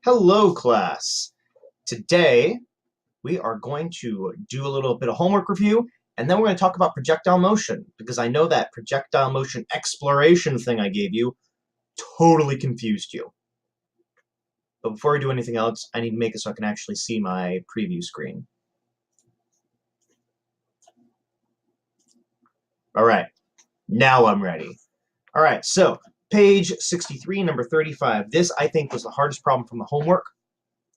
Hello, class. Today, we are going to do a little bit of homework review, and then we're going to talk about projectile motion, because I know that projectile motion exploration thing I gave you totally confused you. But before I do anything else, I need to make it so I can actually see my preview screen. All right, now I'm ready. All right, so page 63, number 35. This, I think, was the hardest problem from the homework,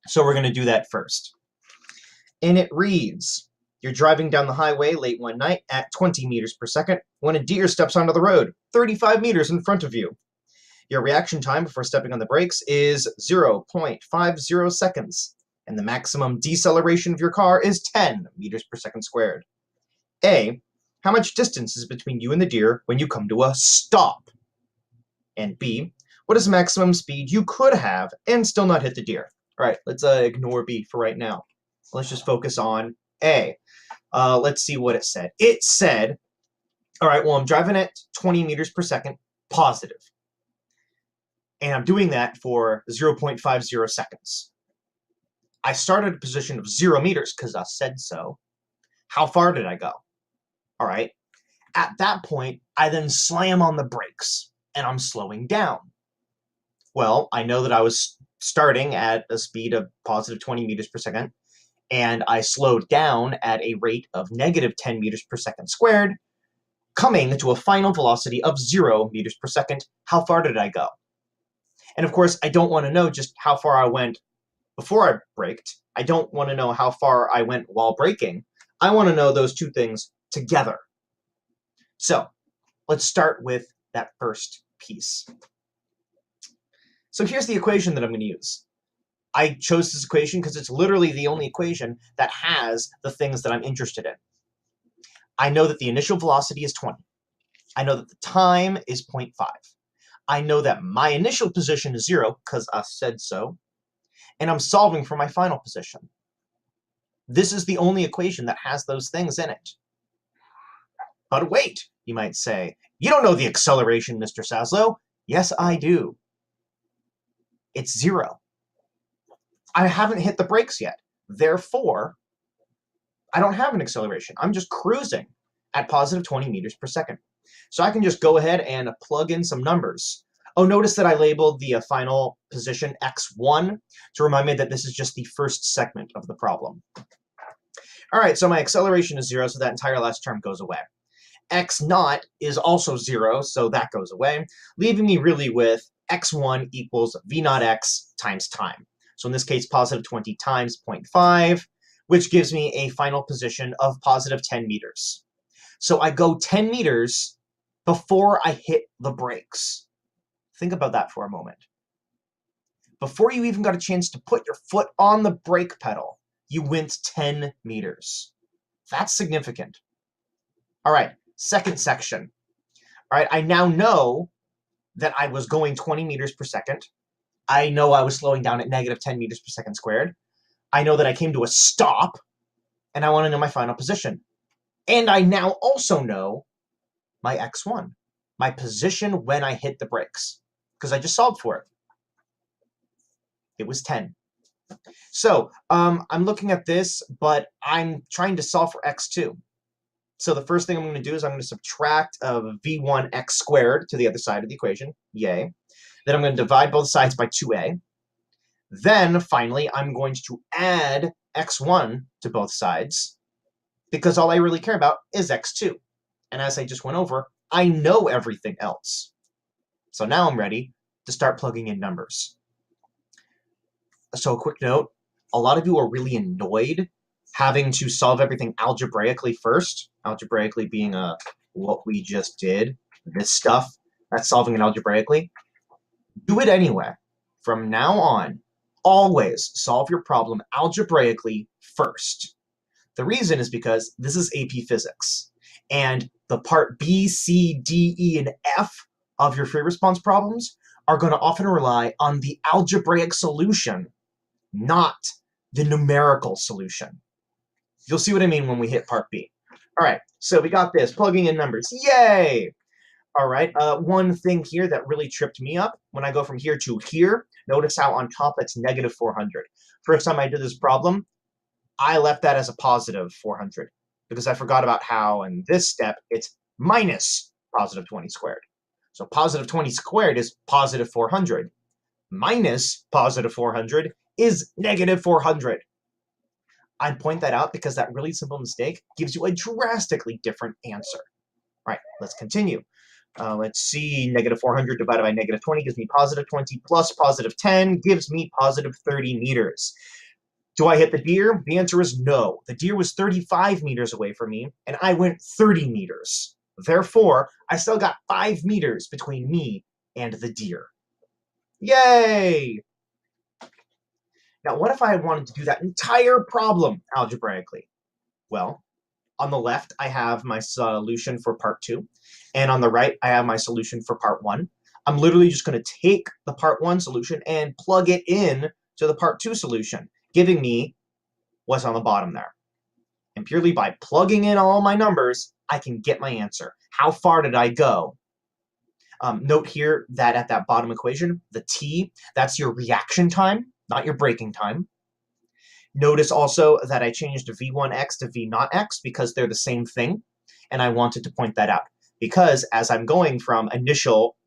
so we're going to do that first. And it reads, you're driving down the highway late one night at 20 meters per second when a deer steps onto the road, 35 meters in front of you. Your reaction time before stepping on the brakes is 0.50 seconds, and the maximum deceleration of your car is 10 meters per second squared. A, how much distance is between you and the deer when you come to a stop? And B, what is the maximum speed you could have and still not hit the deer? All right, let's ignore B for right now. Let's just focus on A. Let's see what it said. It said, all right, well, I'm driving at 20 meters per second, positive. And I'm doing that for 0.50 seconds. I started at a position of 0 meters because I said so. How far did I go? All right. At that point, I then slam on the brakes, and I'm slowing down. Well, I know that I was starting at a speed of positive 20 meters per second, and I slowed down at a rate of negative 10 meters per second squared, coming to a final velocity of 0 meters per second. How far did I go? And of course, I don't want to know just how far I went before I braked. I don't want to know how far I went while braking. I want to know those two things together. So let's start with that first piece. So here's the equation that I'm going to use. I chose this equation because it's literally the only equation that has the things that I'm interested in. I know that the initial velocity is 20. I know that the time is 0.5. I know that my initial position is 0 because I said so. And I'm solving for my final position. This is the only equation that has those things in it. But wait, you might say, you don't know the acceleration, Mr. Saslow. Yes, I do. It's 0. I haven't hit the brakes yet. Therefore, I don't have an acceleration. I'm just cruising at positive 20 meters per second. So I can just go ahead and plug in some numbers. Oh, notice that I labeled the final position x1 to remind me that this is just the first segment of the problem. All right, so my acceleration is 0, so that entire last term goes away. X naught is also 0, so that goes away, leaving me really with x1 equals v naught x times time. So in this case, positive 20 times 0.5, which gives me a final position of positive 10 meters. So I go 10 meters before I hit the brakes. Think about that for a moment. Before you even got a chance to put your foot on the brake pedal, you went 10 meters. That's significant. All right, second section. All right, I now know that I was going 20 meters per second. I know I was slowing down at negative 10 meters per second squared. I know that I came to a stop, and I want to know my final position. And I now also know my x1, my position when I hit the brakes, because I just solved for it. It was 10. So I'm looking at this, but I'm trying to solve for x2. So the first thing I'm going to do is I'm going to subtract v1 x squared to the other side of the equation. Yay. Then I'm going to divide both sides by 2a. Then, finally, I'm going to add x1 to both sides, because all I really care about is x2. And as I just went over, I know everything else. So now I'm ready to start plugging in numbers. So a quick note, a lot of you are really annoyed having to solve everything algebraically first. Algebraically being what we just did, this stuff, that's solving it algebraically. Do it anyway. From now on, always solve your problem algebraically first. The reason is because this is AP Physics, and the part B, C, D, E, and F of your free response problems are going to often rely on the algebraic solution, not the numerical solution. You'll see what I mean when we hit part B. All right, so we got this, plugging in numbers. Yay! All right, one thing here that really tripped me up, when I go from here to here, notice how on top it's negative 400. First time I did this problem, I left that as a positive 400 because I forgot about how in this step it's minus positive 20 squared. So positive 20 squared is positive 400. Minus positive 400 is negative 400. I point that out because that really simple mistake gives you a drastically different answer. All right, let's continue. Let's see, negative 400 divided by negative 20 gives me positive 20 plus positive 10 gives me positive 30 meters. Do I hit the deer? The answer is no. The deer was 35 meters away from me, and I went 30 meters. Therefore, I still got 5 meters between me and the deer. Yay! Now, what if I wanted to do that entire problem algebraically? Well, on the left, I have my solution for part 2, and on the right, I have my solution for part 1. I'm literally just going to take the part 1 solution and plug it in to the part 2 solution, giving me what's on the bottom there. And purely by plugging in all my numbers, I can get my answer. How far did I go? Note here that at that bottom equation, the t, that's your reaction time, not your breaking time. Notice also that I changed v1x to v0x because they're the same thing, and I wanted to point that out. Because as I'm going from initial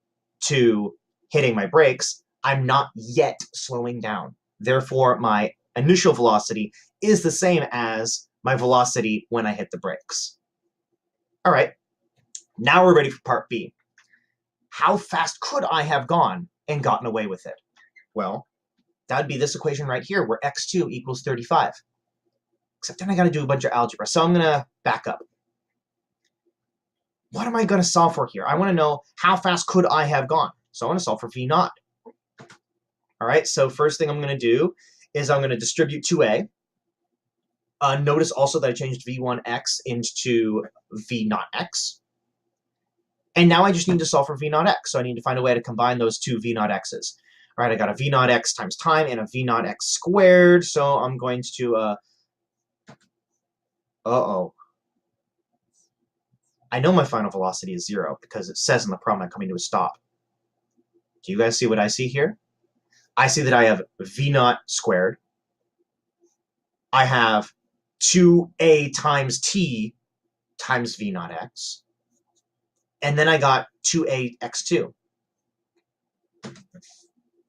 to hitting my brakes, I'm not yet slowing down. Therefore, my initial velocity is the same as my velocity when I hit the brakes. All right, now we're ready for part B. How fast could I have gone and gotten away with it? Well, that would be this equation right here, where x2 equals 35. Except then I got to do a bunch of algebra, so I'm going to back up. What am I going to solve for here? I want to know how fast could I have gone. So I want to solve for v0. All right, so first thing I'm going to do is I'm going to distribute 2a. Notice also that I changed v1x into v0x. And now I just need to solve for v0x. So I need to find a way to combine those two v0x's. All right, I got a v0x times time and a v0x squared. So I'm going to, I know my final velocity is 0 because it says in the problem I'm coming to a stop. Do you guys see what I see here? I see that I have v0 squared. I have 2a times t times v0x. And then I got 2ax2.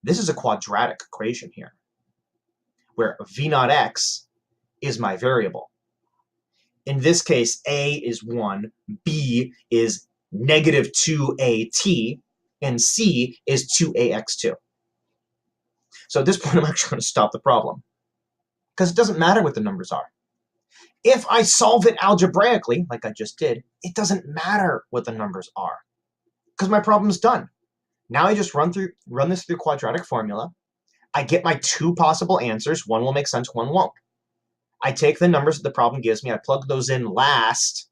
This is a quadratic equation here, where v0x is my variable. In this case, a is 1, b is negative 2at, and c is 2ax2. So at this point, I'm actually going to stop the problem, because it doesn't matter what the numbers are. If I solve it algebraically, like I just did, it doesn't matter what the numbers are, because my problem's done. Now I just run this through quadratic formula. I get my two possible answers. One will make sense, one won't. I take the numbers that the problem gives me, I plug those in last,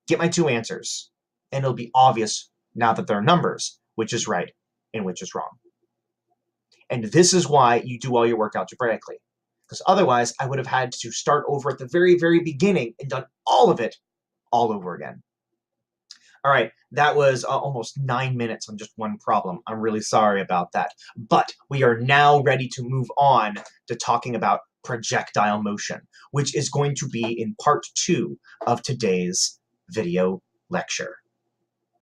get my two answers, and it'll be obvious now that they're numbers, which is right and which is wrong. And this is why you do all your work algebraically, because otherwise I would have had to start over at the very, very beginning and done all of it all over again. All right, that was almost 9 minutes on just one problem. I'm really sorry about that. But we are now ready to move on to talking about projectile motion, which is going to be in part 2 of today's video lecture.